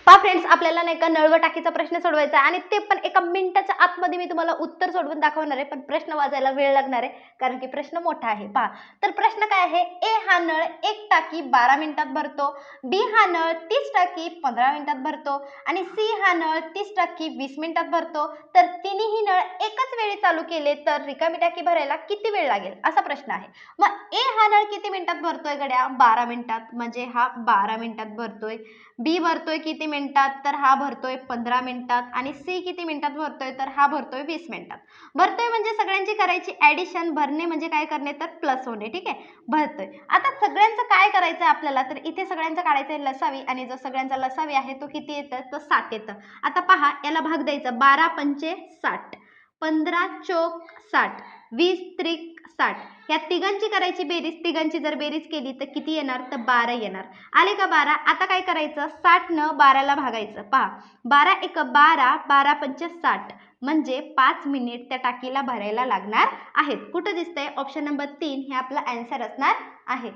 पहा फ्रेंड्स, आपल्याला नाही का नळ व टाकीचा प्रश्न सोडवायचा आहे आणि ते पण एका मिनिटाच्या आतमध्ये मी तुम्हाला उत्तर सोडवून दाखवणार आहे, पण प्रश्न वाचायला वेळ लागणार आहे कारण की प्रश्न मोठा आहे. पहा, तर प्रश्न काय आहे, ए हा नळ एक टाकी 12 मिनिटात भरतो, बी हा नळ 30 टाकी 15 मिनिटात भरतो आणि सी हा नळ 30 टाकी 20 मिनिटात भरतो. तर तिन्ही नळ एकाच वेळी चालू केले तर रिकामी टाकी भरायला किती वेळ लागेल, असा प्रश्न आहे. मग ए हा नळ किती मिनिटात भरतोय गड्या, 12 मिनिटात, म्हणजे हा 12 मिनिटात भरतोय. बी भरतोय किती मिनिटात, तर हा भरतोय 15 मिनिटात आणि सी किती मिनिटात भरतोय, तर हा भरतोय 20 मिनिटात. भरतोय म्हणजे सगळ्यांची करायची ऍडिशन, भरणे म्हणजे काय करणे, तर प्लस होणे. ठीक आहे, भरतोय. आता सगळ्यांचं काय करायचं आपल्याला, तर इथे सगळ्यांचं काढायचंय लसावी आणि जो सगळ्यांचा लसावी आहे तो किती येतं, तो 7 येतं. आता पहा, याला भाग द्यायचा, 12 पंचे 60, 15 चोक 60, 20 त्रिक 60. या तिघांची करायची बेरीज, तिघांची जर बेरीज केली तर किती येणार, तर 12 येणार. आले का 12? आता काय करायचं, 60 न 12ला भागायचं. पहा, 12 एक 12, 12 पंच 60, म्हणजे 5 मिनिट त्या टाकीला भरायला लागणार आहेत. कुठं दिसतंय, ऑप्शन नंबर 3 हे आपला आन्सर असणार आहे.